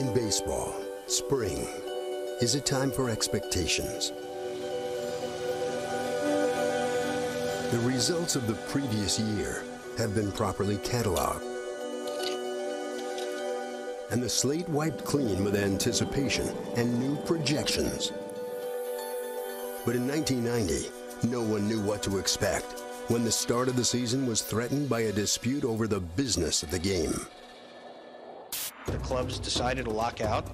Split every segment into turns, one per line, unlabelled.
In baseball, spring is a time for expectations. The results of the previous year have been properly cataloged, and the slate wiped clean with anticipation and new projections. But in 1990, no one knew what to expect when the start of the season was threatened by a dispute over the business of the game.
The clubs decided to lock out.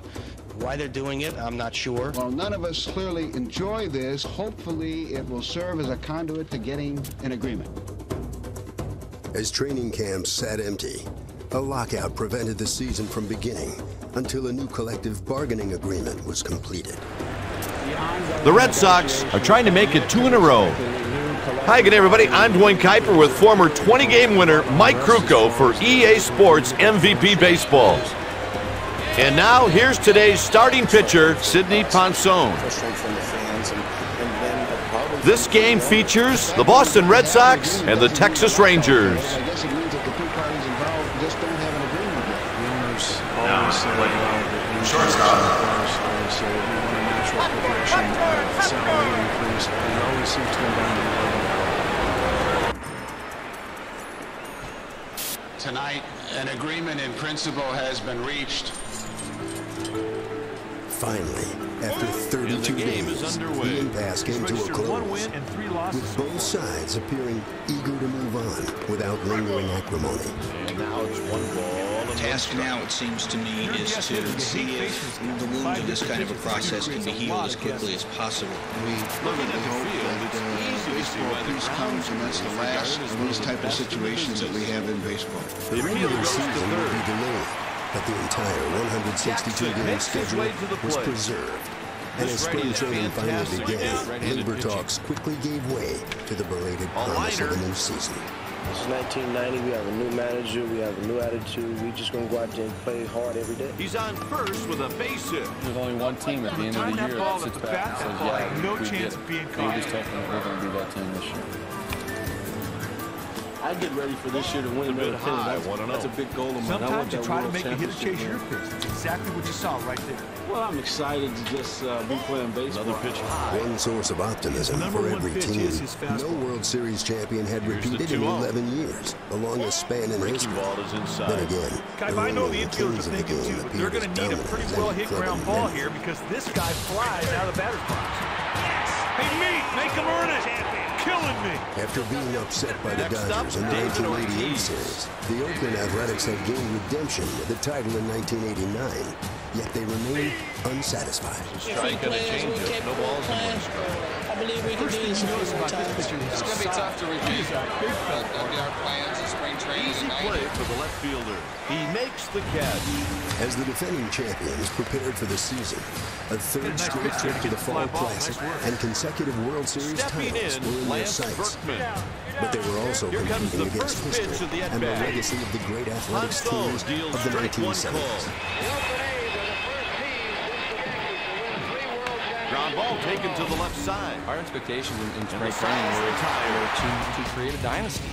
Why they're doing it, I'm not sure.
Well, none of us clearly enjoy this. Hopefully, it will serve as a conduit to getting an agreement.
As training camps sat empty, a lockout prevented the season from beginning until a new collective bargaining agreement was completed.
The Red Sox are trying to make it 2 in a row. Hi again, everybody. I'm Dwayne Kuiper with former 20-game winner Mike Krukow for EA Sports MVP Baseball. And now, here's today's starting pitcher, Sidney Ponson. This game features the Boston Red Sox and the Texas Rangers.
I guess it means that the two parties involved just don't have an agreement yet. The owners always say, shortstop. Say we want a natural progression of salary increase, but it always seems to come down to the Tonight, an agreement in principle has been reached.
Finally, after 32 days, the impasse came to a close, with both sides appearing eager to move on without lingering acrimony.
And now it's 1 ball.
The task now, it seems to me, is to see if the wound of this kind of a process can be healed as quickly as possible.
We really hope that baseball peace comes, and that's the last of these type of situations that we have in baseball.
The regular season will be delayed, but the entire 162-game schedule was preserved. And as spring training finally began, labor talks quickly gave way to the belated promise of a new season.
It's 1990. We have a new manager. We have a new attitude. We're just going to go out there and play hard every day.
He's on first with a base hit.
There's only one team at the end of the year that sits back and says, yeah,
no chance of being caught.
We're going to be that team this year. I get ready for this year to win another pennant. That's a big goal of mine.
Sometimes you try to make a hitter chase your pitch. That's exactly what you saw right there.
Well, I'm excited to just be playing baseball.
Another pitch high.
One source of optimism for every team. No World Series champion had repeated in 11 years, the longest span in history. Then again,
I know the infielders are thinking too. They're going to need a pretty well-hit ground ball here because this guy flies out of the batter's box. Hey, Meat, make him earn it. Killing me.
After being upset by the Dodgers in the 1988 series, the Oakland Athletics had gained redemption with the title in 1989, yet they remained unsatisfied.
Strike and a changeup. No balls in one strike.
I believe we can do this a few more times.
It's going to be tough to repeat. That'll be our plans in spring training.
Easy play for the left fielder. He makes the catch.
As the defending champions prepared for the season, a third straight trip to the Fall Classic and consecutive World Series titles were in their sights. But they were also competing against history and the legacy of the great athletics teams of the 1970s.
Ground ball taken to the left side.
Our expectations in spring training were to create a dynasty.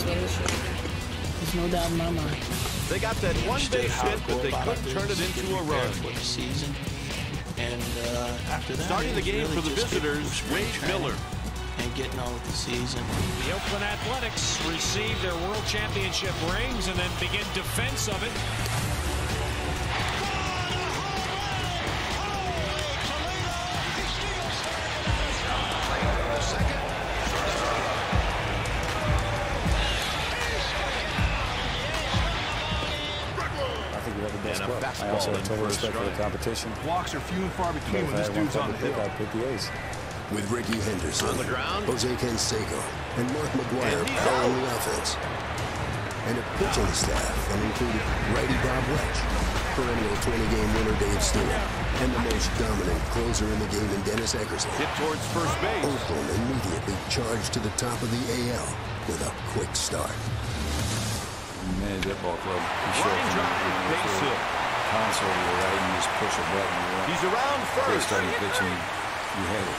There's no doubt in my mind.
They got that one base hit, but they couldn't turn it into a run.
For the season, and after that,
starting the game for the visitors, Wade Miller.
And getting on with the season.
The Oakland Athletics receive their World Championship rings and then begin defense of it.
I also have total respect for the competition.
Walks are few and far between when this dude's on the hill.
I pick the A's.
With Ricky Henderson,
on the ground,
Jose Canseco, and Mark McGuire powering the offense. And a pitching staff that included righty Bob Welch, perennial 20-game winner Dave Stewart, and the most dominant closer in the game in Dennis Eckersley.
Hit towards first base.
Oakland immediately charged to the top of the AL with a quick start.
Man, that ball club.
Line drive, base hit.
Console to the right, and you just push a button.
He's around first.
Starting pitching, you had it.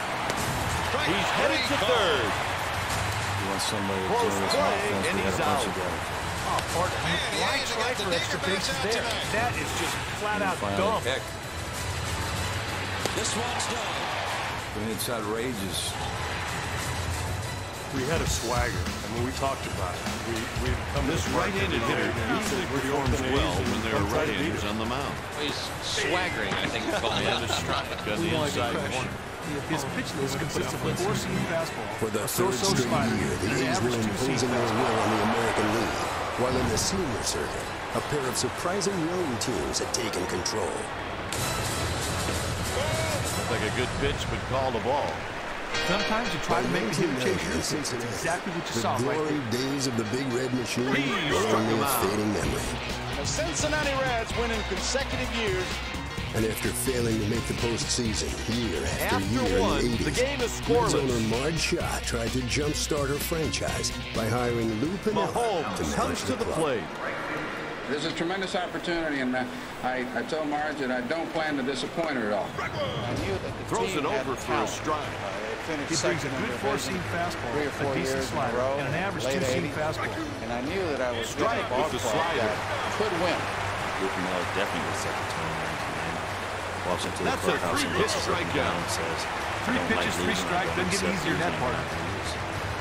He's headed to third.
You want somebody to
Close
join this
play,
offense.
and
We had
he's
a bunch
out.
of guys.
Oh, off, partner. Why try for extra bases there? That is just flat out dumb.
This one's done.
It's outrageous.
We had a swagger. I mean, we talked about it.
This right-handed hitter usually performs well when there are right-handers on the mound.
He's swaggering, I think, calling it a strike.
Got the inside corner.
His pitch list consists of a four-seam fastball,
For the third straight year, the A's were imposing their will on the American League, while in the senior circuit, a pair of surprising young teams had taken control.
Looked like a good pitch, but called a ball.
Sometimes you try to make a hitter chase your pitch. That's exactly what you saw right there.
The glory days of the big red machine were only a fading memory.
The Cincinnati Reds win in consecutive years.
And after failing to make the postseason year after year
one,
in the 80s,
the game is
Reds
scoreless.
owner Marge Shaw tried to jumpstart her franchise by hiring Lou Piniella to
Mahomes
manage
comes to the
club.
plate.
There's a tremendous opportunity, and I told Marge that I don't plan to disappoint her at all.
I knew that the
Throws
team
it
had
over for a
talent.
strike.
They finished
He brings a
second in
good
their
four-seam
division
fastball,
3 or 4
a decent
years in a
slider,
row,
and an average
late
two-seam
80s.
fastball.
And I knew that I was
Strike
getting a ball
with the
club
slider.
that could win.
Lou Piniella definitely would set the tone in 1990. Walks into the
That's a
clubhouse and
three-pitch
looks at
strikeout.
and says,
Three pitches, three strikes, doesn't get easier than that part.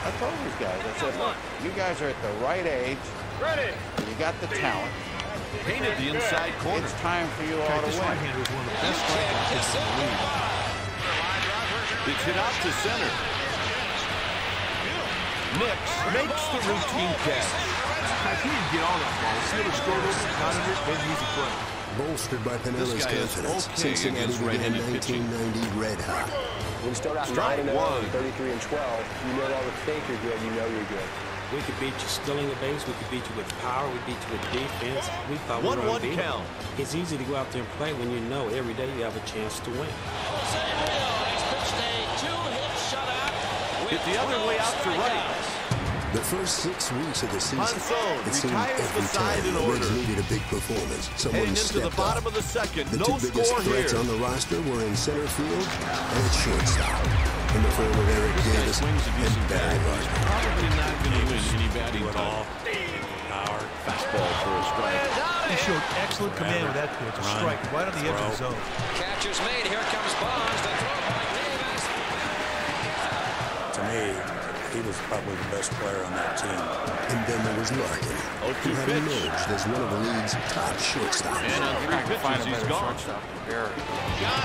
I told these guys, I said, look, you guys are at the right age. Ready. You got the talent.
Painted the inside corner.
It's time for you all to
This
win.
right-hander is one of the best strikeout pitchers in the league.
It's hit out to center. Nix makes the routine catch.
He didn't get all that ball. Sealer struggled, got under it, made an easy play.
Bolstered by Pinella's
This guy is
confidence,
okay
Cincinnati
against
began
right-handed pitching.
1990 red hot.
When you start out
Strike
9-0,
one.
33 and 12, you no longer think you're good, you know you're good.
We could beat you stealing the base. We could beat you with power. We beat you with defense. We thought we were
1-1
unbeatable.
count.
It's easy to go out there and play when you know every day you have a chance to win.
Hit the other way out to right.
The first 6 weeks of the season,
Monzon
it seemed
retires the
every
side
time
in
the Reds
order.
needed a big performance, someone
Heading into the
stepped
bottom
up.
of the second.
The
No
two biggest
score
threats
here.
on the roster were in center field and at shortstop, in the form of Eric Davis and Barry Larkin.
Probably not going to win any batting time.
Power. Fastball for a strike.
He showed excellent command with that pitch. A strike right on the edge of the zone.
Catch is made. Here comes Bonds. The throw by Davis.
To me, he was probably the best player on that team.
And then there was Larkin, who had emerged as one of the league's top shortstops.
And on 3 pitches, he's gone.
Shot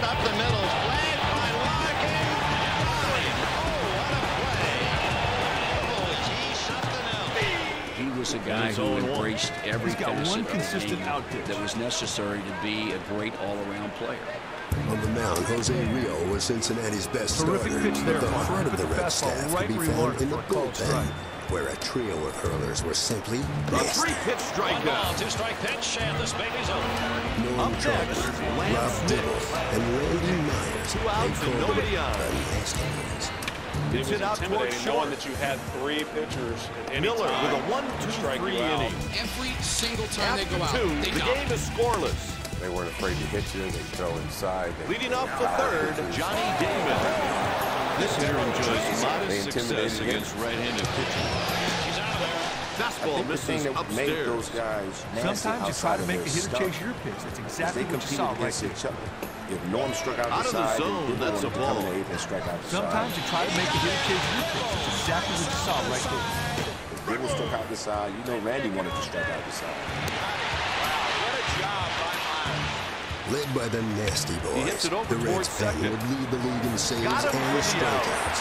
up the middle. Flag by Larkin.
He was a guy who embraced every
He's got
facet
one
of the
consistent
game
out pitch.
that was necessary to be a great all-around player.
On the mound, Jose Rio was Cincinnati's best
Terrific
starter,
pitch there,
but the
Mark.
heart of
Put
the
the
Red
fastball
staff
right
could be
where he
found
wanted
in the
for a called
bullpen,
strike.
where a trio of hurlers were simply
A
nasty.
3-pitch strikeout.
2-strike pitch, and this baby's over.
Norm
Up
Troutman,
next,
Rob
Lance
Dibble,
Nix.
and Randy Myers.
2 outs
They
and
called
nobody
them
on.
the Nasty Boys.
It's hit out towards short.
that you had 3 pitchers at any
Miller
time
with a 1-2-3
you out.
inning.
Every single time they go out,
After 2,
they
the
dominate.
game is scoreless.
They weren't afraid to hit you. They throw inside.
Leading off the third, Johnny Damon. This hitter enjoys modest success against right-handed pitching. Fastball misses upstairs.
Sometimes you try to make a hitter chase your pitch. That's exactly what you saw right there.
If Norm struck out
Out
the
of the
side,
zone, that's a ball.
Sometimes you try to make a hitter chase your pitch. That's exactly what you saw right there.
If Dibble struck out the side, you know Randy wanted to strike out the side.
Led by the Nasty Boys,
hits it over
the Reds
towards second.
would lead the league in saves
Got him
and
for the out.
strikeouts,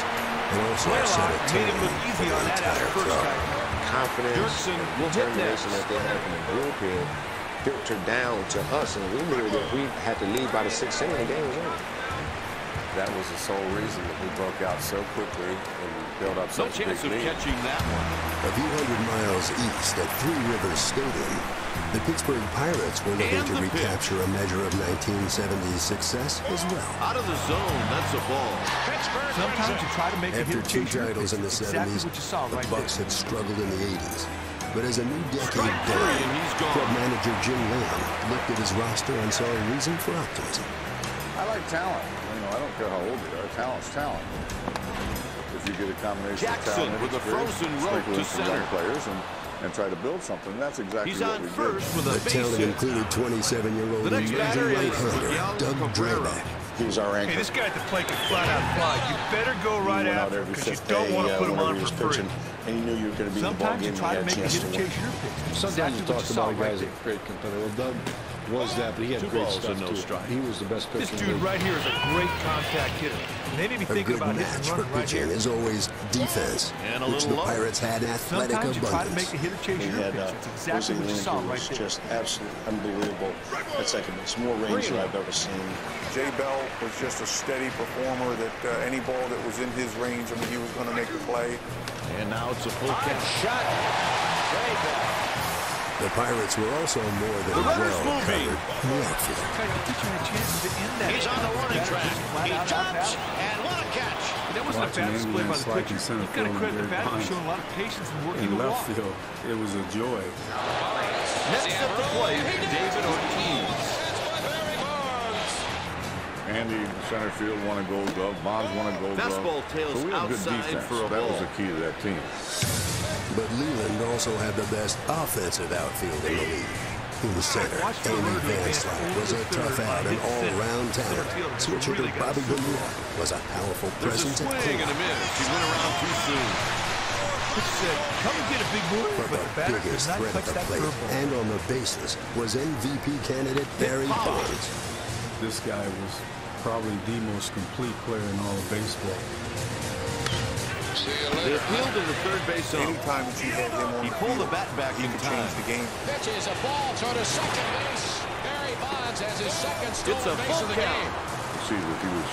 and also
Blaylock
set a
made
tone
him look
for
easy
the
on that after
entire
first
club.
strike.
Confidence,
Dirksen will hit next.
determination that they had from the bullpen filtered down to us, and we knew that we had to lead by the 6th inning. The game was over. That was the sole reason that we broke out so quickly and built up
No
such a big
chance of
lead.
catching that one.
A few hundred miles east at Three Rivers Stadium, the Pittsburgh Pirates were looking
And
to
the pitch.
recapture a measure of 1970's success as well.
Out of the zone, that's a ball.
Sometimes you try to make a
After
hitter
2
chase your
titles
pitch.
in the
That's exactly
70s,
what you saw
the
right
Bucks
there.
had struggled in the 80s. But as a new decade
Strike 3
dawned,
and he's gone.
club manager Jim Lamb looked at his roster and saw a reason for optimism.
I like talent. I don't care how old you are. Talent's talent. If you get a combination
Jackson
of talent
with a
experience,
frozen rope
sprinkle
to
in some
center.
young players, and
and try to build something. That's exactly
He's
what
on
we
first
did.
with a
The
base
talent
hit.
included 27-year-old
The next batter is
right-hander Doug Drabek.
He was our anchor.
Hey, this guy at the plate can flat out fly. You better go right after him because you don't want to put him on for free.
And you knew you were going to be in the ball
Sometimes you
game.
try to
and
make
you
a
had a
hitter
chance
chase
to
your pitch.
Sometimes you talk about guys that are great competitor. Well, Doug was that, but he had great stuff too. He was the best pitcher.
This dude right here is a great contact hitter. And they may be
A
thinking
good
about
match
hitting
for
run right
pitching
here.
is always defense,
And a
which the
little low.
Pirates had athletic
Sometimes you try to
abundance.
make the hitter chase your pitch. It's exactly what you saw right there.
Just absolutely unbelievable. That second, it's more range than I've ever seen.
Jay Bell was just a steady performer that any ball that was in his range, I mean, he was going to make the play.
And now it's a full count.
Shot. Jay Bell.
The Pirates were also more than
The
well
runner's moving.
covered in the outfield.
He's on the warning track. He jumps, and what a catch.
That wasn't a bad display by the pitcher. You got to credit the batter for showing a lot of patience and working
In
the
left
walk.
field, it was a joy.
Next at the plate, David Ortiz.
Andy, center field, won a gold glove. Bonds won a gold glove.
Fastball tails
so we had good
outside
defense.
for a
That was
ball.
the key to that team.
But Leland also had the best offensive outfield in the league. In the center, Andy Van Slyke was a tough out and all-round talent. Switch hitter Bobby Bonilla was a powerful
There's a
presence at
swing and a
cleanup.
miss. He went around too soon.
Pitch said, come and get a big move,
But
but the
the
batter did
biggest
not
threat
touch
at the
that
plate
curveball.
and on the bases was MVP candidate Barry Bonds.
This guy was probably the most complete player in all of baseball.
They appealed to the third base zone.
Anytime that you had him on
He
the
pulled the
field,
bat back
he
in
could
time.
change the game.
Pitch is a ball toward a second base. Barry Bonds has his second stolen base
full
of the
count.
game.
You see that he was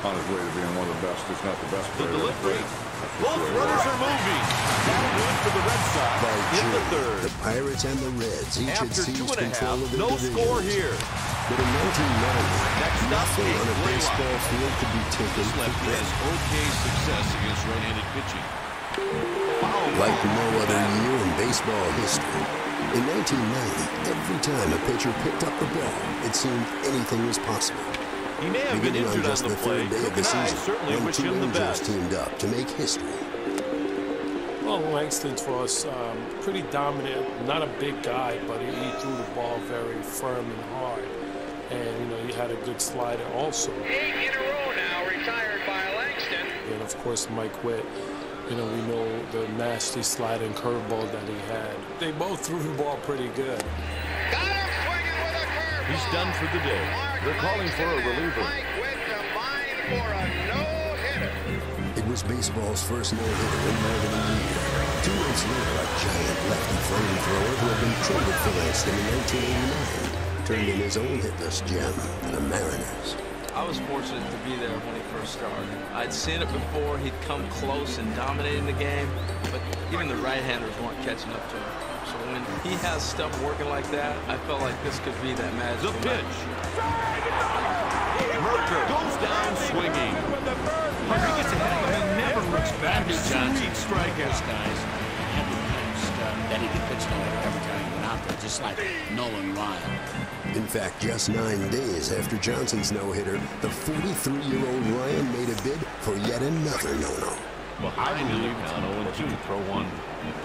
on his way to being one of the best, if not the best
The
player.
delivery. Both runners are moving. That'll do it for the Red Sox
By
in the
June,
third.
the Pirates and the Reds each had
After
seized
2.5,
control of their
no
divisions.
score here.
But in 1990,
Next up,
nothing on a
Blake
baseball field could be taken for
Lefty has
granted.
okay success against right-handed pitching.
Like no other year in baseball history. In 1990, every time a pitcher picked up the ball, it seemed anything was possible.
He may have been
Beginning on
injured
just
on
the
the play.
third day of the
Cook and I
season,
certainly
when
wish
two
him the
Angels
best.
teamed up to make history.
Well, Langston was pretty dominant. Not a big guy, but he threw the ball very firm and hard. And, you know, he had a good slider also.
8 in a row now retired by Langston.
And, of course, Mike Witt. You know, we know the nasty slide and curveball that he had. They both threw the ball pretty good.
Got him swinging with a curveball.
He's done for the day. They're calling for a reliever.
Mike Witt combined for a no-hitter.
It was baseball's first no-hitter in more than a year. 2 months later, a giant lefty flamethrower who had been traded for Langston in 1989 turned in his own hitless gem to the Mariners.
I was fortunate to be there when he first started. I'd seen it before. He'd come close and dominating the game, but even the right-handers weren't catching up to him. So when he has stuff working like that, I felt like this could be that magical
The pitch. Merker goes down swinging.
He gets ahead of him and never looks back. It's sweet strikeouts.
Guys had the post that he could pitch no-hitter every time he went out there, just like Nolan Ryan.
In fact, just 9 days after Johnson's no-hitter, the 43-year-old Ryan made a bid for yet another no-no.
Well, I believe he could throw one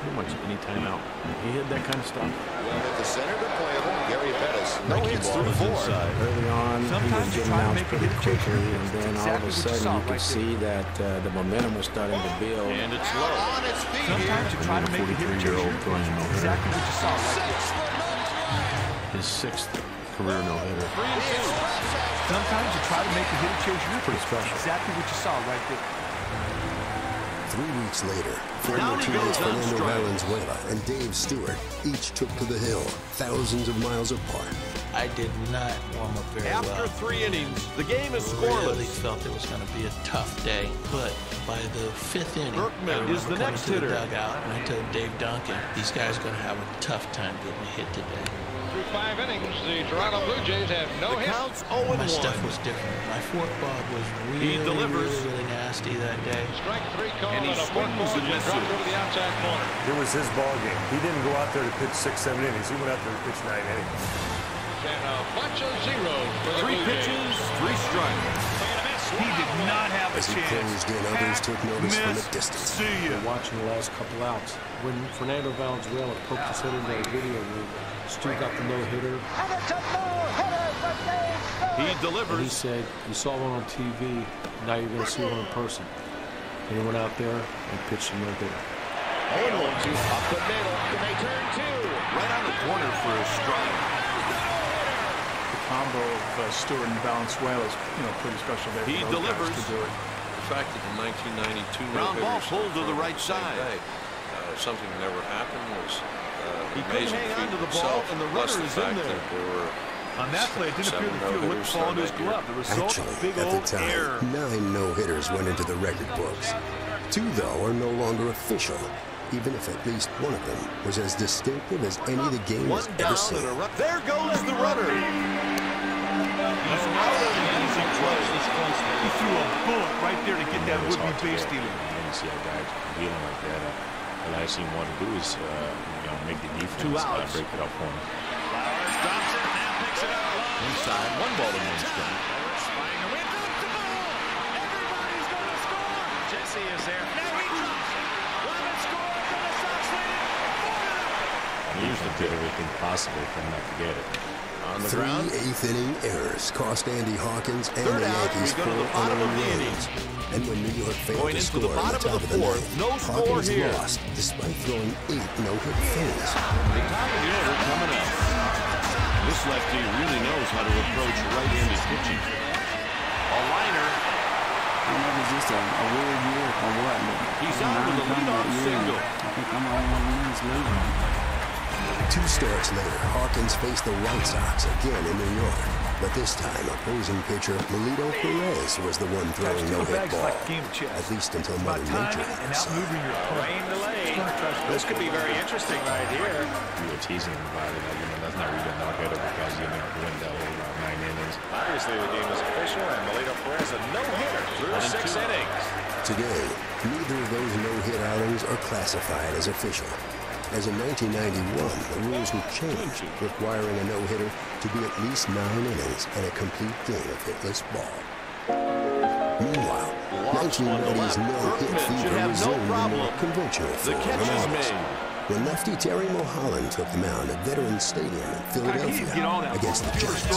pretty much any time out. He had that kind of stuff.
Well, at the center of the plate, Gary Pettis. No hits through 4.
Early on, he was getting out pretty quickly, and then all of a sudden you could see that the momentum was starting to build.
And it's low.
Sometimes you try to make a hitter chase your pitch. Exactly what you saw right there.
His 6th career no-hitter.
Sometimes you try to make a hitter chase your
Pretty
pitch.
special.
Exactly what you saw right there.
3 weeks later, former
Down he
teammates
goes on
Fernando
strike.
Valenzuela and Dave Stewart each took to the hill, thousands of miles apart.
I did not warm up very
After
well.
3 innings, the game is
Really
scoreless.
felt it was going to be a tough day, but by the 5th inning,
Berkman
I remember
is the
coming
next
to the
hitter.
dugout, and I told Dave Duncan, these guys are going to have a tough time getting a hit today.
Through 5 innings, the Toronto Blue Jays have no
The
hits.
count's 0-1.
My stuff was different. My forkball was
He
really,
delivers.
really nasty that day.
Strike 3 call
And he
and a
swings
football
and
just dropped
misses.
over the outside corner.
It was his ball game. He didn't go out there to pitch 6, 7 innings. He went out there to pitch 9 innings.
And a bunch of zeros for the
3
Blue Jays.
pitches, 3 strikes.
Swing and a miss,
He did not have a
As he
chance.
closed in, others took notice from a distance.
See ya.
We're watching the last couple outs. When Fernando Valenzuela poked his head into the video room, Stu got the no-hitter.
He delivers.
And he said, you saw one on TV, now you're going to see one in person. And he went out there and pitched a no-hitter.
0-2 up the middle. Can they turn two?
Right on the corner for a strike.
The combo of Stewart and Valenzuela is, pretty special there.
He delivers.
To do it.
The fact that the 1992
Ground ball pulled to the right side.
Something that never happened was
he couldn't hang on to the ball, and the runner is in there.
On that play, it didn't appear the field would fall into his glove. The result,
Actually,
big
at the
old
time,
error.
9 no-hitters went into the record books. 2, though, are no longer official, even if at least one of them was as distinctive as any the game has ever seen.
There goes the runner.
He's not an easy play. He threw a bullet right there to get that would-be base stealer.
You see how guys dealing like that. The last thing you want to do is make the defense
2 outs.
break it up for him.
Flowers drops it, now picks it up.
Inside, 1 ball to 1 strike.
Flying away, drops the ball. Everybody's going to score. Jesse is there. Now he drops it. Robin scores, and the Sox lead it.
He usually did everything possible for him not to get it.
On the
3
ground.
8th-inning errors cost Andy Hawkins and
Third
the
out,
Yankees
we go to
4
the bottom of
unearned
the
runs. And when New York failed
Going
to
into
score
the
in the
bottom
top
of the
of the
fourth,
9th,
no score
Hawkins
here.
lost despite throwing 8 no-hit things.
The top of the order coming up. This lefty really knows how to approach right-handed pitching. A liner.
I don't know if it's just a weird year or what, but
He's out with a leadoff single.
I think I'm the only one who's losing.
2 starts later, Hawkins faced the Red Sox again in New York. But this time, opposing pitcher Melito Perez was the one throwing no-hit ball, at least until Mother Nature had his side.
Rain delayed. This could be very interesting right here.
We were teasing him about it. That's not really a no-hitter because you didn't win that whole 9 innings.
Obviously, the game is official, and Melito Perez a no-hitter through 6 innings.
Today, neither of those no-hit outings are classified as official. As in 1991, the rules were changed, requiring a no-hitter to be at least 9 innings and a complete game of hitless ball. Meanwhile, 1990's no-hit fever resumed in more conventional form in August, when lefty Terry Mulholland took the mound at Veterans Stadium in Philadelphia against the Giants.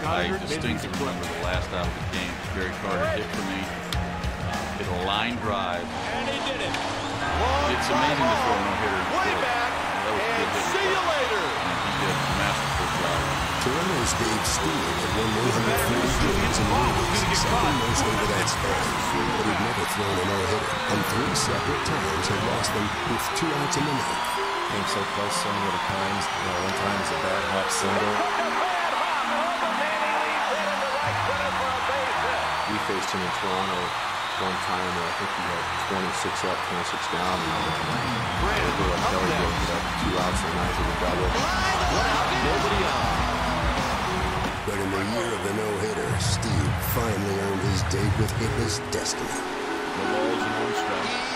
I distinctly remember the last out of the game. Gary Carter hit for me. Hit a line drive.
And he did it.
It's amazing to throw a no-hitter.
Way back, and see you later.
He did a masterful job.
Toronto's Dave Stewart had won 140 games in the league, second most over that span, but he'd never thrown a no-hitter, and 3 separate times had lost them with 2 outs in the 9th.
Came so close so many other times. One time it's a bad hot single. We faced him in Toronto one time where I think he had 26 up, 26 down. And we were up 2 outs and 9 to the double.
Nobody on.
But in the year of the no-hitter, Steve finally earned his date with hitless destiny.
The balls and 1 strike.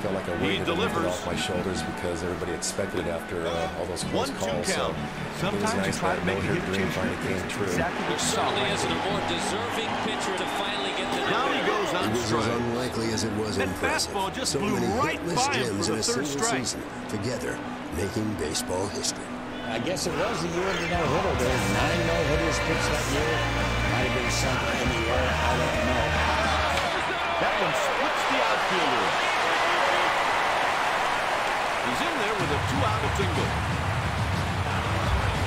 Felt like a weight had been lifted off my shoulders because everybody expected it after all those close calls. So it was nice that no-hitter dream finally came true.
Which certainly isn't a more deserving pitcher to finally get the
It was as unlikely as it was impressive. So many hitless innings in a single season, together making baseball history.
I guess it was the year of the no-hitter. There were 9 no-hitters pitched that year. Might have been something in the air. I don't know.
That one splits the outfielder. He's in there with a 2-out single.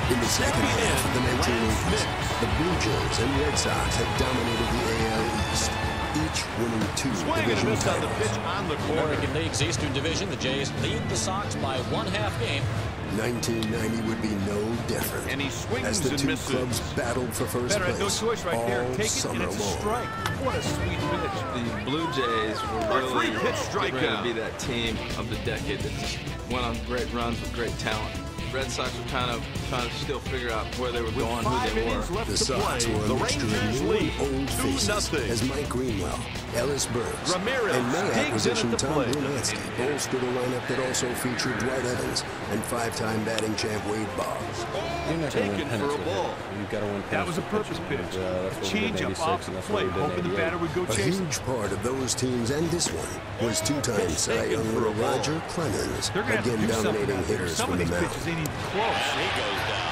In the second half of the 1980s, the Blue Jays and Red Sox had dominated the AL East, each winning 2 division titles.
American League's Eastern Division, the Jays lead the Sox by 1/2 game.
1990 would be no different,
and he swings
as the
and
2
misses.
clubs battled for first place
No choice right there.
all
Take it,
summer
and it's a
long.
strike. What a sweet pitch.
The Blue Jays were really
three-pitch
getting ready
strikeout.
to be that team of the decade that just went on great runs with great talent. Red Sox were kind of trying to still figure out where they were going, who they were.
The Sox were a mixture of new and old faces as Mike Greenwell, Ellis Burks, and May acquisition Tom Brunansky bolstered a lineup that also featured Dwight Evans and 5-time batting champ Wade Boggs.
You're not going to win pennants with it. You've got to win pennants.
That was a purpose pitch. Change up off the plate, hoping the batter would go chasing.
A huge part of those teams and this one was 2-time Cy Young winner Roger Clemens, again dominating hitters from the mound.
Ain't even close.
He goes down.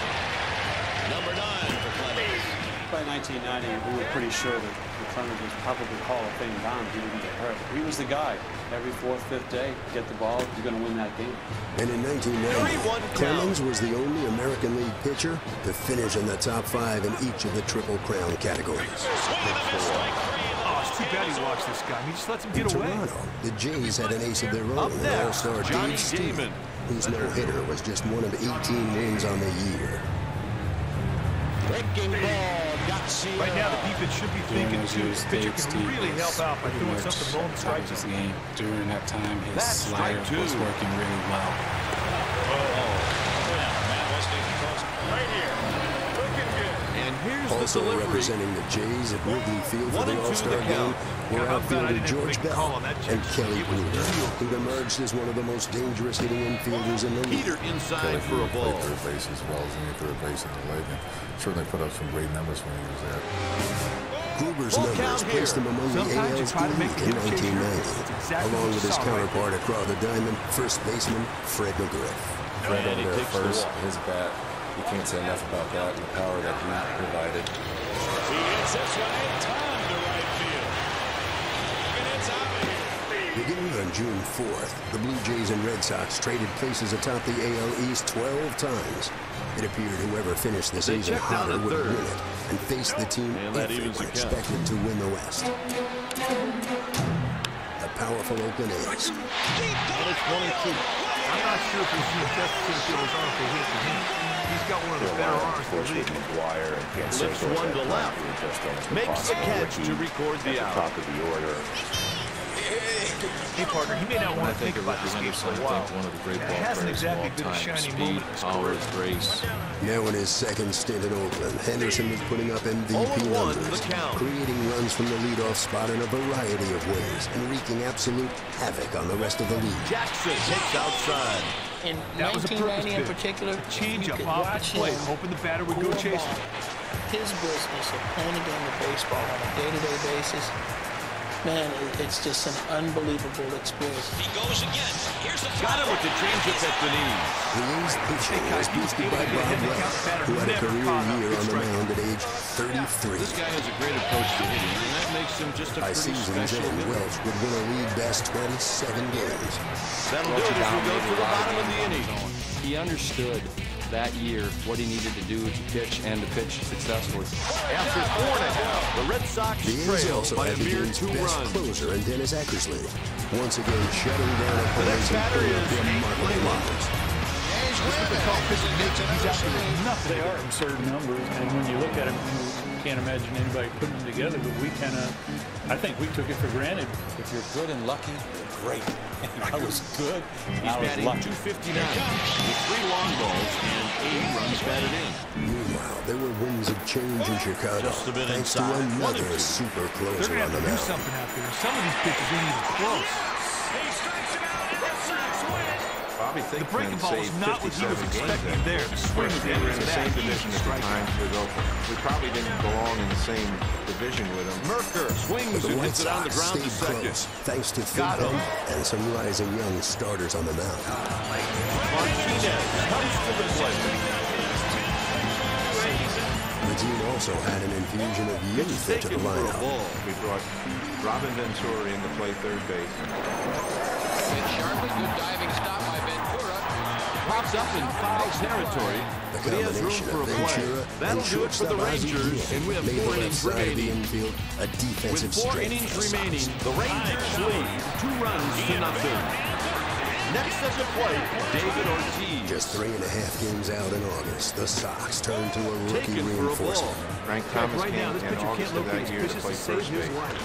Number 9 for Clemens.
By 1990, we were pretty sure that Clemens was probably Hall of Fame bound. He didn't get hurt. He was the guy. Every 4th, 5th day, get the ball, you're going to win that game.
And in 1990, Clemens was the only American League pitcher to finish in the top 5 in each of the Triple Crown categories.
Oh, it's too bad he watched this guy. He just lets him get away.
In Toronto, the Jays had an ace of their own, All-Star Dave Stevens, whose no-hitter was just one of 18 wins on the year.
Breaking ball.
Right now, the defense should be thinking this pitcher can really help out by doing something low and strikes his
game. During that time, his slider was working really well.
Right here. Looking good.
And here's
also
the delivery.
Representing the Jays at Wrigley Field for the All-Star game were outfielder George Bell and Kelly Bruder, who emerged as one of the most dangerous hitting infielders in the league.
Peter inside for a ball.
Third base as well as any third base in the league. Certainly put up some great numbers when he was there.
Gruber's numbers placed him among the AL's elite in 1990, along with his counterpart across the diamond, first baseman Fred McGriff.
Fred over there first, his bat. You can't say enough about that and the power that he provided.
He hits this one in time to right field. And it's out of here.
Beginning on June 4th, the Blue Jays and Red Sox traded places atop the AL East 12 times. It appeared whoever finished the season hotter would win it and face the team everyone expected to win the West. The powerful Oakland A's.
I'm not sure if he's the best fielders on for him. He's got one of the better arms in the league.
Lifts one to left. Makes the catch to record the out.
Top of the order.
Hey, partner, he may not want to think about this game for a while.
One of the great
It
ball
hasn't
players
exactly
of
been
all
a
time.
shiny
Speed,
moment in his
power,
career.
grace.
Now in his second stint in Oakland, Henderson was putting up MVP numbers, creating runs from the leadoff spot in a variety of ways and wreaking absolute havoc on the rest of the league.
Jackson hits outside.
In
That was a
1990 in
purpose
particular,
change
you
up
could
off
watch
the plate,
him
hoping the batter would go
cool
chasing.
ball. His business of playing a game of baseball on a day-to-day basis, man, it's just an unbelievable experience.
He goes again. Here's the
Got him with the change-up at the knees.
The A's pitching was boosted by Bob Welch, who had a career year on the mound at age 33.
This guy has a great approach to hitting, and that makes him just a
By
pretty
season's
special
end,
hitter.
Welch would win a league-best 27 games.
That'll do it as we go to the bottom of the inning.
He understood that year what he needed to do to pitch and to pitch successfully.
After 4.5, the Red Sox
The A's
trail
also
by a
had the
mere
game's
2
best
runs.
closer in Dennis Eckersley, once again shutting down opponents and putting up remarkable numbers.
They are absurd numbers, and when you look at them, you can't imagine anybody putting them together, but we kind of, I think we took it for granted.
If you're good and lucky, you're great. And I was good.
He's batting 259 with 3 long balls and 8 runs batted in.
Meanwhile, there were winds of change in Chicago,
Just a bit
thanks to
inside.
another super
They're
closer
going to
on
have
the
to do
mound.
something out there. Some of these pitches ain't even close.
He strikes him out, and the Sox win.
Bobby
The
Thigpen
breaking ball was
saved
not what he was
57 games
expecting there. The swing
First
was
game in the
that
same
easy
division at the
strike.
time with Oakland. We probably didn't belong in the same division with him.
Merker swings
But the
and
White
hits it on the
Sox
ground to
stayed
second.
close, thanks to
Got
Thigpen
him.
and some rising young starters on the mound.
Martinez comes to the plate.
The team also had an infusion of youth into the
Taken for a
lineup.
ball.
We brought Robin Ventura in to play third base.
Sharply, good diving stop by Ventura.
Pops up in foul territory,
The
but he has room
combination
for a
of
play.
Ventura
That'll
and
do it for the
shortstop Ozzie
Rangers,
Guillen
and we have
made
4
the left
innings
side of the
remaining.
infield a defensive
With 4
strength
innings
for the
remaining,
Sox.
the Rangers lead 2 runs to nothing. Next at the plate, David Ortiz.
Just 3.5 games out in August, the Sox turned to a rookie
Taken for a
reinforcement.
ball.
Frank Thomas
Right now,
came
this
in
pitcher
August
can't
of
locate
that
his
year to
pitches
play
to save
first
his
base.
life.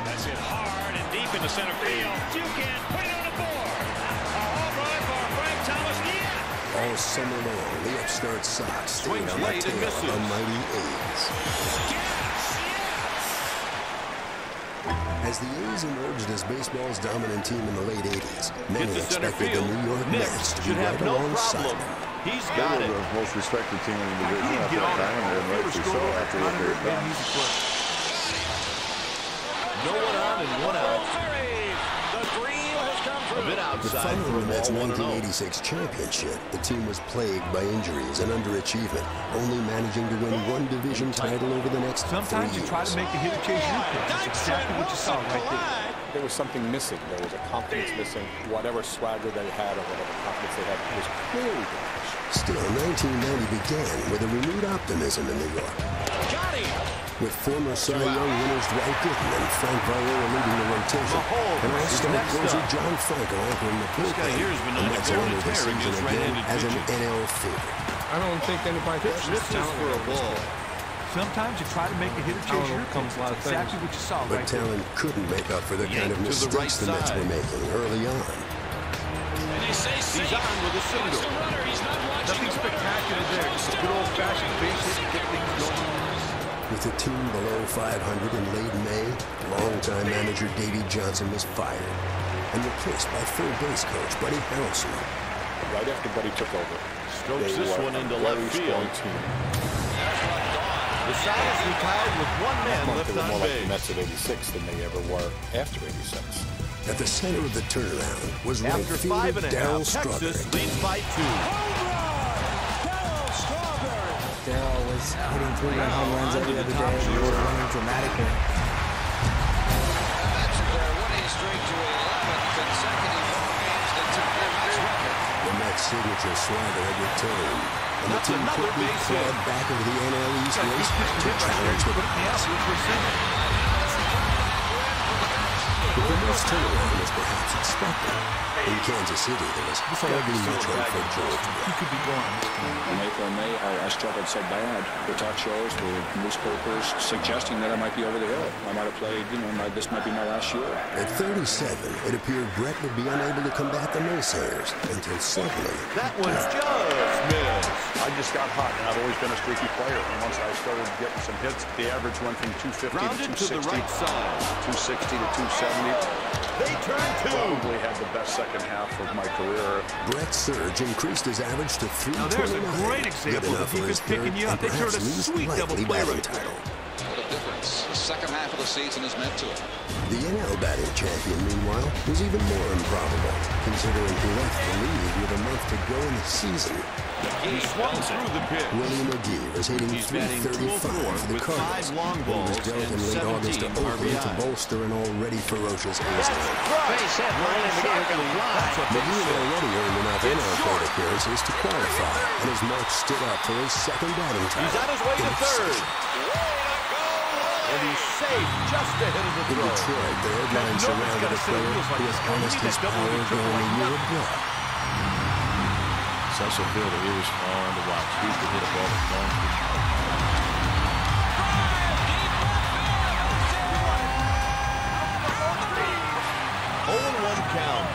That's it hard and deep into center field. You can't put it on the board. A home run for Frank Thomas. Yeah.
All summer long, the upstart Sox stayed on the tail of the mighty A's. As the A's emerged as baseball's dominant team in the late 80s, many expected the New York Mets to be right alongside them.
He's got it.
They were the most respected team in the division at that time, and rightfully so after what they had done.
No one on and one out. A bit outside for
the Mets'
ball
1986 championship, the team was plagued by injuries and underachievement, only managing to win one division title over the next 3 years.
Sometimes you try to make the hitter chase your pitch. That's exactly what you saw right there.
There was something missing. There was a confidence missing. Whatever swagger they had or whatever confidence they had was clearly diminished.
Still, 1990 began with a renewed optimism in New York. With former Cy Young winners Dwight Gooden and Frank Viola leading the rotation, and all-star closer John Franco anchoring the bullpen, the Mets entered the season again as an NL favorite.
I don't think anybody
misses for a ball.
Sometimes you try to make a hitter chase your pitch. That's exactly what you saw right there.
But talent couldn't make up for the kind of mistakes the Mets were making early on.
He's on with a single.
Nothing spectacular there. Just a good old-fashioned base hit to get things going.
With the team below 500 in late May, longtime manager Davey Johnson was fired and replaced by third base coach Buddy Harrelson.
Right after Buddy took over,
strokes this one into left field. The Sox retired with one man left on
more
base.
like the Mets of '86 than they ever were after '86.
At the center of the turnaround was right
After
fielder
5 and a
Darryl
half, Texas
Strawberry.
leads by 2.
Darryl was hitting 3-run home runs every other day. He was running dramatically.
That's their winning streak to 11 consecutive home games that took their Mets record.
The Mets' signature swagger had returned, and the team quickly clawed back into the NL East race to challenge the Mets. But the Mets' turnaround was perhaps expected. In Kansas City, there was hardly much hope for George.
He could be gone.
In April and May, I struggled so bad. The talk shows, the newspapers suggesting that I might be over the hill. I might have played, this might be my last year.
At 37, it appeared Brett would be unable to combat the naysayers until suddenly.
That one's just missed.
I just got hot, and I've always been a streaky player. And once I started getting some hits, the average went from 250
Rounded
to 260,
to the right side.
260 to 270.
They turn 2.
Probably had the best second half of my career.
Brett's surge increased his average to 329.
Now there's a great example of defense picking you up. They turned a sweet double play right there.
What a difference the second half of the season has meant to him.
The NL batting champion, meanwhile, was even more improbable, considering he left the league with a month to go in the season.
He swung through the pitch.
Willie McGee was hitting .335 for the Cardinals. He was dealt in late August to Oakland to bolster an already ferocious A's team.
Base hit, Willie McGee can fly.
McGee had already earned enough NL plate appearances to qualify, and his mark stood up for his second batting title.
He's on his way to third. And he's safe just ahead of the
throw. In Detroit, the headlines surrounded a player who has harnessed his power during a year abroad.
Such a fielder, he was fun to watch. He could hit a ball that's long for sure.
0-1 count.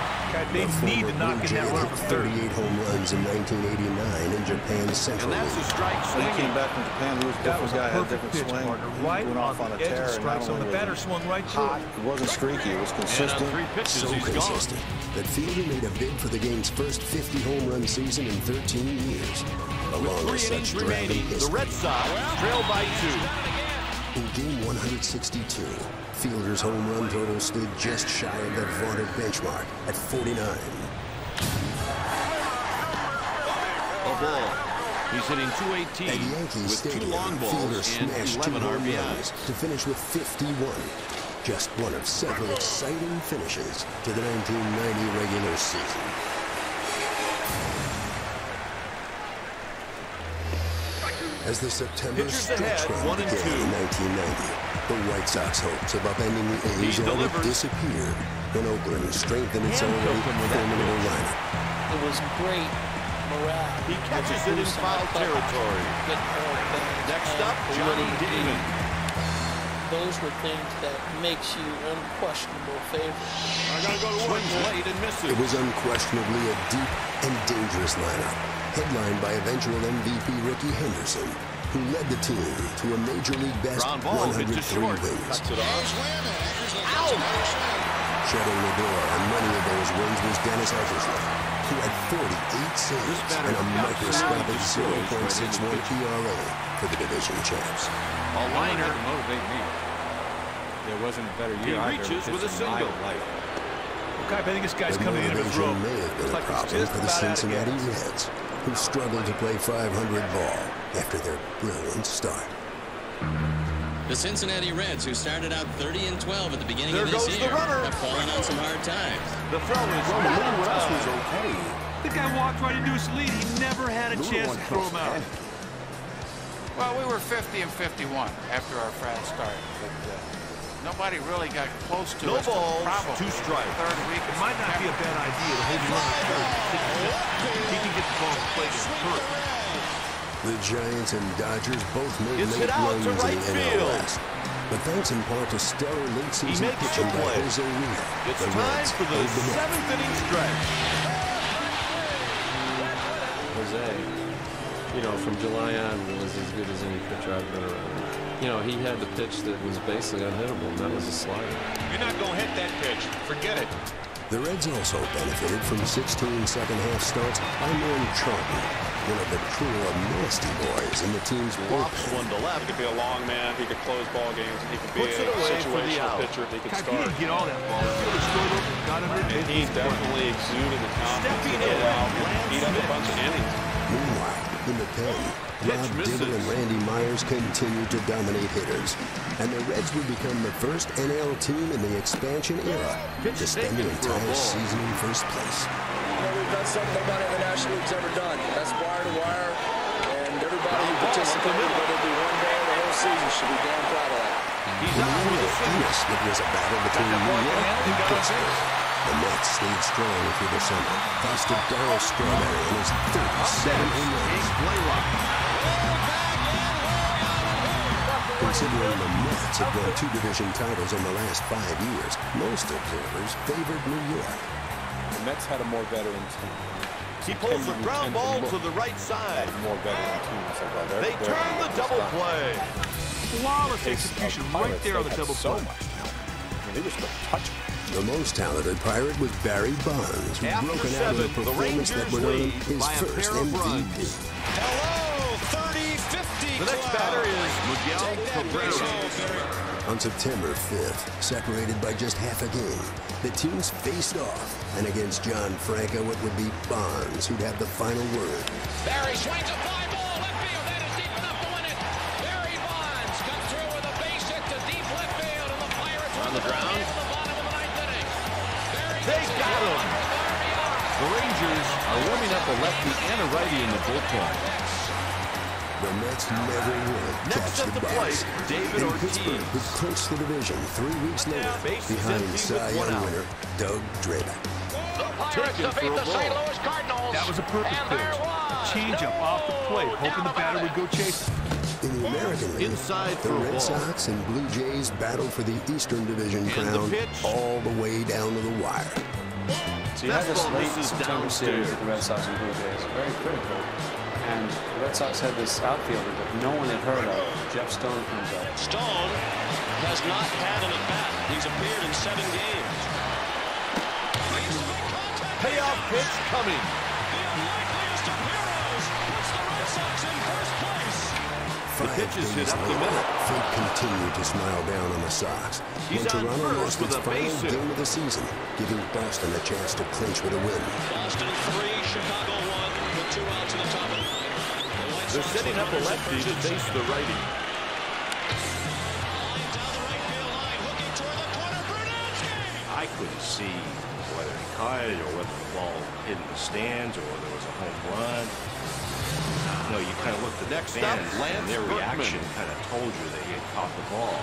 They need to knock in that runner from third.
38 home runs in 1989 in Japan's Central League.
And that's a strike
When he came back from Japan, he was a different guy, had a different
pitch,
swing.
partner. Right
Went off on a tear, and not
on the
only
batter
was
swung right
hot,
through.
it wasn't streaky, it was consistent.
And on 3 pitches,
So
he's
consistent
gone.
that Fielder made a bid for the game's first 50 home run season in 13 years. Along with
3 innings
such
remaining, the Red Sox trail by 2.
In game 162, Fielder's home run total stood just shy of that vaunted benchmark at 49.
A ball. He's hitting .218
At Yankees
with
Stadium,
2 long balls
Fielder
and
smashed 2
11
home
RBIs.
runs to finish with 51. Just one of several exciting finishes to the 1990 regular season. As the September stretch run began in 1990, the White Sox hopes of upending the A's orbit disappeared when Oakland strengthened its already formidable lineup.
It was great morale.
He catches it in foul territory. Next up, Johnny Damon.
those were things that makes you unquestionable favorite.
I gotta go to work. Late and misses.
It was unquestionably a deep and dangerous lineup, headlined by eventual MVP Ricky Henderson, who led the team to a Major League best 103 wins. Shutting the door on many of those wins was Dennis Eckersley, who had 48 saves and a microscopic 0.61 ERA for the division champs.
A liner
to motivate me. There wasn't a better year.
He reaches with a single.
I think this guy's coming in his room.
May have been a problem for the Cincinnati Reds, who struggled to play .500 ball after their brilliant start.
The Cincinnati Reds, who started out 30-12 at the beginning of this year, have fallen on some hard times.
The throw is
was okay.
The guy walked right into his lead. He never had a chance to throw him out.
Well, we were 50 and 51 after our fast start, but nobody really got close to us.
No balls,
probably
2 strikes.
Third week.
It might not be a bad idea to hold him on the third. He can get the ball and play his hurt.
The Giants and Dodgers both made
It's
late
hit out
runs
to right
in the
field.
NL West, but thanks in part to stellar late
He
season
makes
pitching
the
by
play.
Jose Reyes.
It's
The
time
Reds
for the
hold them up.
7th inning stretch.
Jose, you know, from July on was as good as any pitcher I've been around. You know, he had the pitch that was basically unhittable, and that was a slider.
You're not going to hit that pitch. Forget it.
The Reds also benefited from 16 second-half starts by Norm Charlton, one of the crew of nasty boys in the team's bullpen.
One to left. He could be a long man. He could close ball games. He could be
Puts it
a
away for the
situational
out.
pitcher. He could
He
start.
didn't get all that ball. He was straight over, got under it.
And he definitely exuded the confidence to go out and beat up a bunch of innings.
Meanwhile, in the pen, Rob Dibble and Randy Myers continued to dominate hitters, and the Reds would become the first NL team in the expansion era to spend the entire season in first place.
You know, we've done something nobody in the National League's ever done. That's wire to wire, and everybody who participated, whether it be one day or the whole season, should be damn proud of that.
In the NL East, it was a battle between New York and Pittsburgh. The Mets stayed strong through the summer, thanks to Darryl Strawberry and his 37 home runs. Considering the Mets have won 2 division titles in the last 5 years, most observers favored New York.
The Mets had a more veteran team.
He pulls the ground ball to the right side.
More veteran teams.
They turn the double play.
Flawless execution right there on the double play.
I mean, they just couldn't touch him.
The most talented Pirate was Barry Bonds, who
After
broke out with a
7, the
performance that
Rangers
would earn
lead
his
by a
first
pair of
MVP.
runs.
Hello, 30-50
The next batter is Miguel Cabrera.
On September 5th, separated by just half a game, the teams faced off, and against John Franco, it would be Bonds who'd have the final word.
Barry swings a fly ball, left field, that is deep enough to win it. Barry Bonds comes through with a base hit to deep left field, and the Pirates
On the ground.
to the bottom of the 9th inning.
They got him. The Rangers are warming up a lefty and a righty in the bullpen.
The Mets never would catch
Next up
the
the
bus.
plate, David
And
Ortiz.
Pittsburgh would clinch the division 3 weeks later
Bases
behind
empty
Cy
with 1
Young
out.
winner Doug Draper.
Pirates defeat the St. Louis Cardinals.
That was a perfect
And there
pitch.
was
Change up off the plate, hoping the batter would go chase him.
In the American League,
Inside
the
for a
Red
ball.
Sox and Blue Jays battled for the Eastern Division
And the
crown
pitch.
all the way down to the wire.
So you had this
Fastball
late
misses
September series
downstairs.
with the Red Sox and Blue Jays, very critical. And the Red Sox had this outfielder that no one had heard of. Jeff Stone comes up.
Stone has not had an at-bat. He's appeared in 7 games.
Payoff pitch coming.
The unlikeliest of heroes puts the Red Sox in first place.
The
5
pitch is hit
days
up the
later,
middle.
fate continued to smile down on the Sox.
He's
when
on
Toronto
first
lost
with
its
a
final
base hit.
game of the season, giving Boston a chance to clinch with a win.
Boston 3, Chicago 1, with 2 outs in the top of the White
They're
Sox
setting up a
runners at
lefty to
first and
face the righty.
down the right field line, looking toward the corner, Brunansky.
I couldn't see whether he caught it or whether the ball hit in the stands or whether it was a home run. You know, you kind of looked at
Next
the
up,
fans
Lance
and their
Berkman.
reaction kind of told you that he had caught the ball.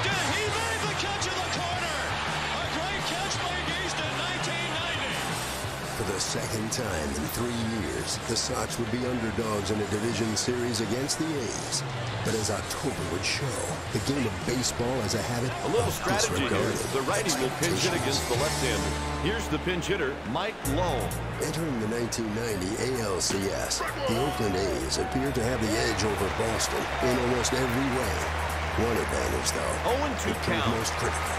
He made the catch in the corner. A great catch by East in 1990.
For For the second time in 3 years, the Sox would be underdogs in a division series against the A's. But as October would show, the game of baseball has a habit
a little
of
strategy here. The righty will pinch hit against the left-hander. Here's the pinch hitter, Mike Lowe.
Entering the 1990 ALCS, the Oakland A's appeared to have the edge over Boston in almost every way. One advantage, though,
0-2 count.
Most critical.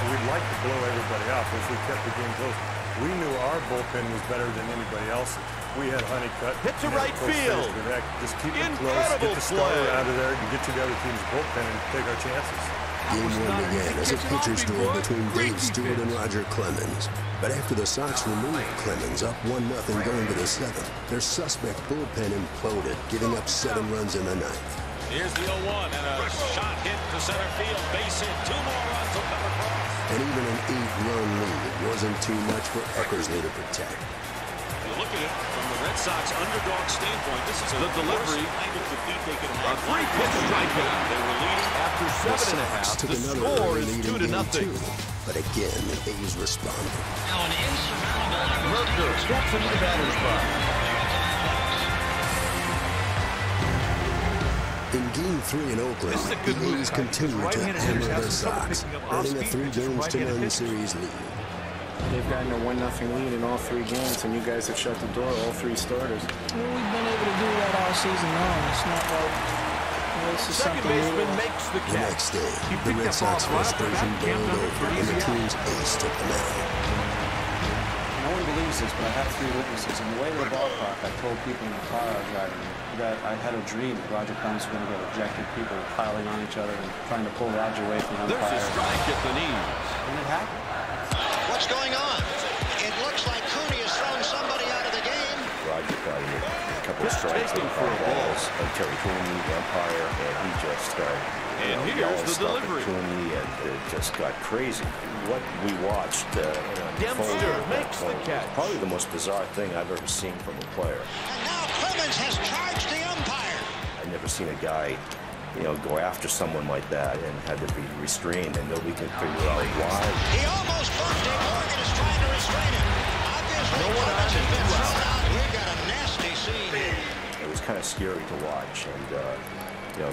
We'd like to blow everybody off if we kept the game close. We knew our bullpen was better than anybody else's. We had Honeycutt.
Hit to right field.
Just keep it close, get the starter out of there, and get to the other team's bullpen and take our chances.
Game one began as a pitcher's duel between Dave Stewart and Roger Clemens. But after the Sox removed Clemens up 1-0 going to the 7th, their suspect bullpen imploded, giving up 7 runs in the 9th.
Here's the 0-1 and a shot hit to center field. Base hit. 2 more runs will come across.
And even an 8-run lead wasn't too much for Eckersley to protect.
You look at it from the Red Sox underdog standpoint. This is
the delivery. A 3-pitch strikeout.
They were leading
after 7.5. The score is 2-0.
But again, the A's responded.
Now an insurmountable.
Merker steps into the batter's box.
In Game 3 in Oakland, the A's continued to hammer the Sox, earning a 3-0 series lead.
They've gotten a 1-0 lead in all 3 games, and you guys have shut the door, all 3 starters.
Well, we've been able to do that all season long. It's not like this is
Second
something
baseman
new.
makes the
The
catch.
next day, the Red Sox frustration boiled over when the team's ace took the mound.
No one believes this, but I have 3 witnesses. On the way to the ballpark, I told people in the car I was driving that I had a dream that Roger Clemens was going to get ejected, people were piling on each other and trying to pull Roger away from the umpire.
There's a strike at the knees.
And it happened.
What's going on? It looks like Cooney has thrown somebody out of the game.
Roger got a couple of strikes on foul balls on Terry Cooney, the umpire, and he just
and here's the delivery.
Cooney, and it just got crazy. What we watched
Dempster makes the catch.
Probably the most bizarre thing I've ever seen from a player.
And now Clemens has charged the umpire.
I've never seen a guy, go after someone like that and had to be restrained, and nobody can figure out why.
He almost bumped him. Morgan is trying to restrain him. Obviously, Clemens has been thrown out. We've got a nasty scene here.
It was kind of scary to watch, and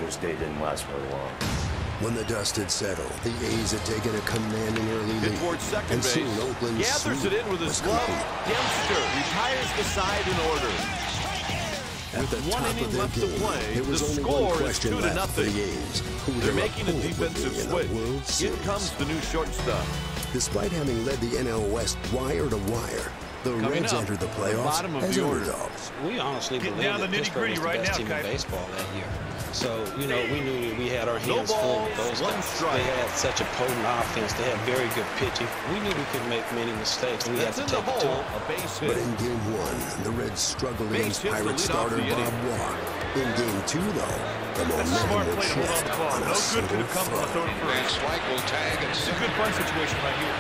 this day didn't last very long.
When the dust had settled, the A's had taken a commanding early lead.
Towards second
and
base.
soon Oakland's
Gathers it in with his glove. Dempster retires the side in order.
At the
With 1
top
inning
of their
left to
game,
play,
there was
the
only
score
one
is
question
2-0.
left for the A's. Who
They're
their
making a
opponent would
defensive
be in the
switch.
World
In
Series.
comes the new shortstop.
Despite having led the NL West wire to wire, the Reds entered the playoffs as underdogs.
We honestly believe that Pittsburgh was the best team in baseball that year. So, we knew we had our hands full with those guys. They had such a potent offense. They had very good pitching. We knew we could make many mistakes. We had to take it to them.
But in Game 1, the Reds struggled against Pirates starter Bob Walk. In Game 2, though, the momentum would shift on a single throw.
Swank will tag.
It's a good fun situation right here.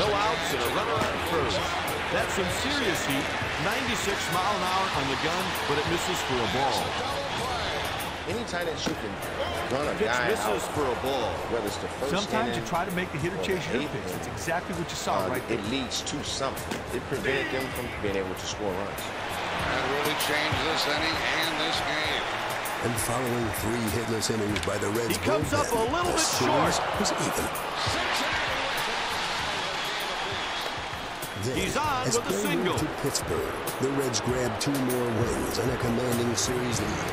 No outs and a runner on first. That's some serious heat. 96 mile an hour on the gun, but it misses for a ball.
Anytime that you can run a
Pitch
guy
misses
out,
for a ball.
whether it's the first
Sometimes
inning
you try to make the hitter
or
chase
the
your
eighth
pitch.
inning,
It's exactly what you saw right there.
It leads to something. It prevented them from being able to score runs.
That really changed this inning and this game.
And following 3 hitless innings by the Reds,
He comes up a little bit short.
Was even. Then,
He's on
as
with a
play
single.
moved to Pittsburgh, the Reds grabbed 2 more wins and a commanding series lead.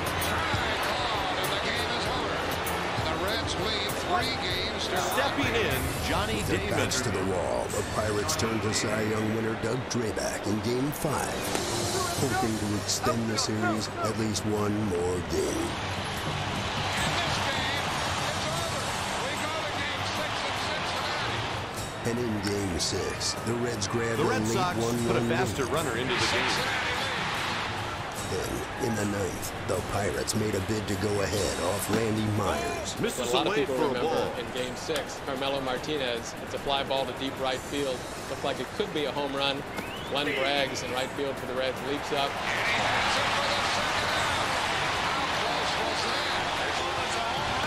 Stepping in, Johnny
With their
Damon.
backs to the wall, the Pirates turned to Cy Young winner Doug Drabek in Game 5, hoping to extend the series at least 1 more game. And in Game 6, the Reds grabbed
The
a
Red
late
Sox
1-1
put a
lead.
faster runner into the game.
Then, in the 9th, the Pirates made a bid to go ahead off Randy Myers.
Misses
a lot of
away
people
for a
remember
ball.
in Game 6, Carmelo Martinez, it's a fly ball to deep right field. Looked like it could be a home run. Glenn Braggs in right field for the Reds leaps up.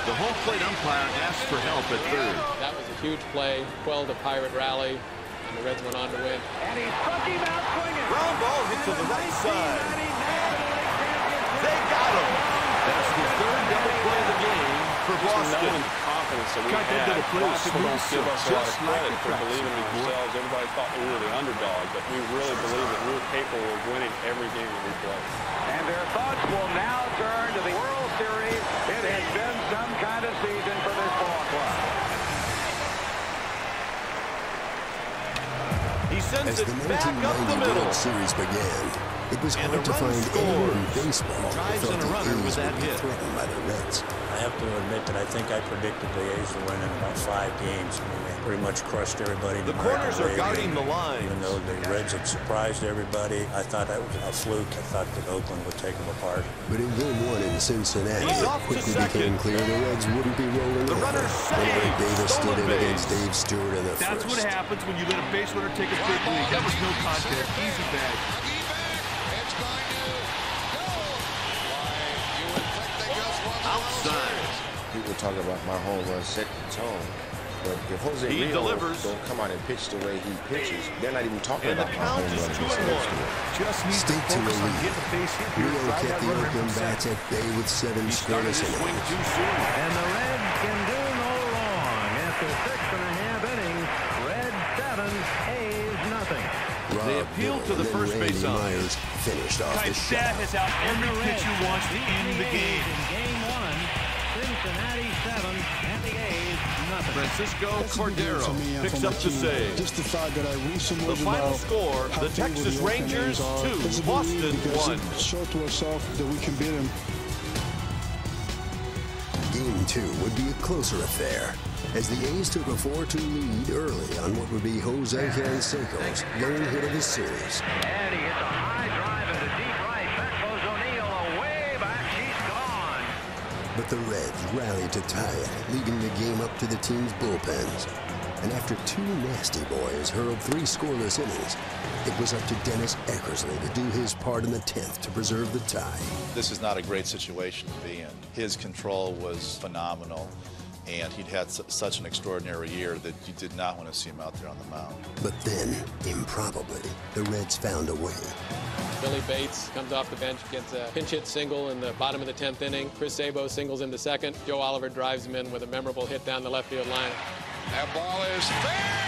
The home plate umpire asks for help at third.
That was a huge play, quelled a Pirate rally. and the Reds went on to win.
And he struck him out swinging.
Ground ball hit to the right side. They got him. That's the third double play of the game for Boston.
Confidence that we had. A lot of people don't give us a lot of credit for believing in ourselves. Everybody thought we were the underdog, but we really believe that we were capable of winning every game that we played.
And their thoughts will now turn to the World Series. It has been some kind of season for this ball club.
He sends
As
it
the
back up the
1990
middle.
World Series began, it was hard to find anyone in baseball who thought the A's would be threatened by the Reds.
I have to admit that I think I predicted the A's to win in about 5 games. I mean, they pretty much crushed everybody.
The corners are guarding the line.
Even though the Reds had surprised everybody, I thought that was a fluke. I thought that Oakland would take them apart.
But in Game 1 in Cincinnati, it quickly became clear the Reds wouldn't be rolling over when Ray Davis stood in against Dave Stewart in the first.
That's what happens when you let a base runner take a big lead. That was no contest. Easy bag.
Outside.
People talk about my home run set the tone. But if Jose Rio don't come out and pitch the way he pitches, they're not even talking about my home run.
Stick to the lead. Rio kept the Oakland bats at bay with 7 scoreless innings.
And the Reds can do no wrong. After 6.5 innings, Reds 7, A's nothing.
They appeal to the first base on.
Myers finished off the shot.
That has out every pitcher wants to end the game.
In Game 1, Cincinnati 7, and the A's nothing.
Francisco Cordero picks up the save.
Just the fact that I read so
The
much
final
about
score,
how
the
capable
Texas
the
Rangers
Yankees
2, Boston
because
1.
it showed to ourselves that we can beat them.
Game 2 would be a closer affair, as the A's took a 4-2 lead early on what would be Jose Canseco's lone hit of the series.
And he hits a high drive into deep right. Back goes O'Neill, away back. She's gone.
But the Reds rallied to tie it, leaving the game up to the team's bullpens. And after 2 nasty boys hurled 3 scoreless innings, it was up to Dennis Eckersley to do his part in the 10th to preserve the tie.
This is not a great situation to be in. His control was phenomenal, and he'd had such an extraordinary year that you did not want to see him out there on the mound.
But then, improbably, the Reds found a way.
Billy Bates comes off the bench, gets a pinch hit single in the bottom of the 10th inning. Chris Sabo singles into second. Joe Oliver drives him in with a memorable hit down the left field line.
That ball is fair.